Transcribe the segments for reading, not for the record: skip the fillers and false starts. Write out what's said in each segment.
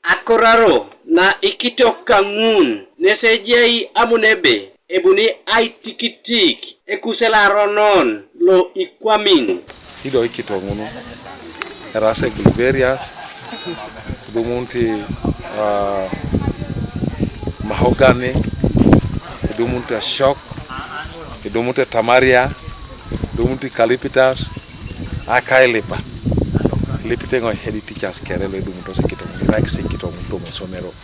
Akoraro na ikitoka ngun nesejei amunebe ebuni aitikitik ekusela ronon lo ikwamin ido ikitongunu erase gliverias dumunti mahogany dumunti shock dumunti tamaria dumunti calipitas akailipa lipitengo hedi teachers kerelo dumunto sekitonguni rak sekitonguni to somero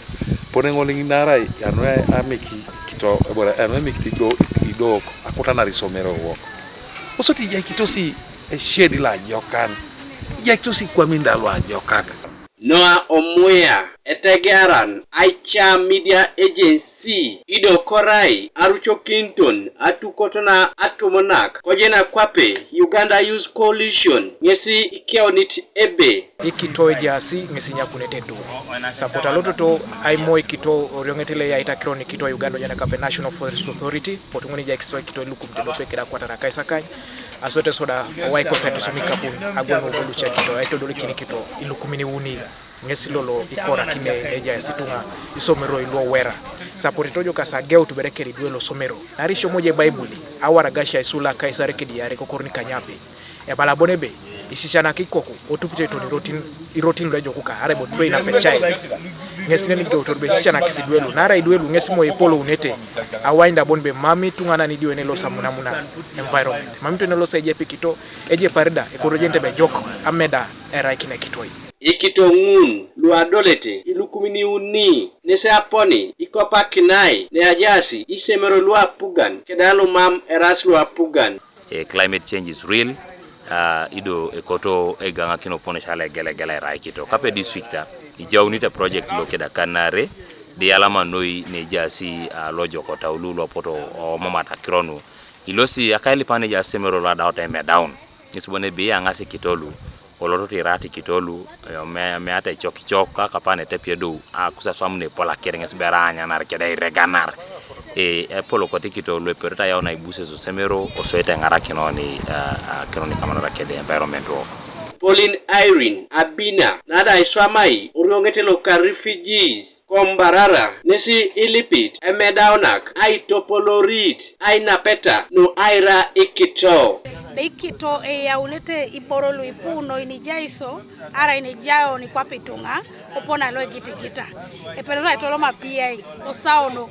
ponengo linginara ano amiki kito ebora ano amiki do akutana risomero woko osoti ya kitosi shedi la yokan ya kitosi kwa mindalo ajokaka Noah Omuya etegeran Aicha Media Agency Ido Korai Arucho Clinton atukotona atumonak kojena kwape Uganda Youth Coalition ngesi ikeonit ebe ikito jasi ngesi nyakunetedu sapota loto to aimo ikito oriongetele ya itakiro ni kito Uganda jana kape National Forest Authority potungoni ja kiso ikito lukumtedo pekera kwatara kaisakai asote soda waiko satu sumikapun agwano bolucha kito aito doli kito ilukumini uni ngesi lolo ikora kine eja situnga isomero ilo wera saporitojo kasageu tuberekeri duelo somero narisho moje bible awara gasha isula kaisare kidi yare kokorni kanyape e balabonebe isishana kikoku otupite to irotin lejo kuka arebo trainer pechai ngesi neni go to be shana kisiduelo nara iduelo ngesi mo epolo unete awainda bonbe mami tungana ni diwe nelo samunamuna environment mami to nelo seje pikito eje parida ekorojente be joko ameda era kine kitoi ikitongun luadolete ilukumini uni nese aponi ikopa kinai ne ajasi isemero lua pugan kedalo mam eras lua pugan. Climate change is real. Ido ekoto eganga kino pone shale gele raikito kape districta ijaunita project lo keda kanare de alama noi ne jasi lojo kota ululo poto o mama takironu ilosi akaili pane ja semero la dawta me down nisbone be angasi kitolu oloto tirati kitolu me ata chokichoka kapane tepiedo akusa swamne pola kerenges beranya nar keda reganar polo koti kitolu e perta yaona ibuse so semero o soeta ngara kinoni kamana kede environment work. Pauline Irene Abina nada iswamai uriongetelo ka refugees kombarara nesi ilipit emedaunak ai topolorit ai napeta no aira ikito ikito ya ulete iporolu ipuno inijaiso ara inijao ni kwa pitunga opona lo gitigita eperona itoloma pia osaono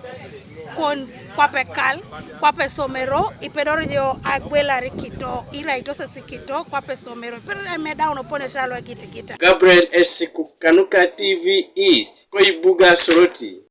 kon kwape kal kwape somero ipedoro jo agwela rikito ira itose sikito kwape somero pero meda unopone shalo gitigita. Gabriel Esiku Kanuka TV East Koibuga Soroti.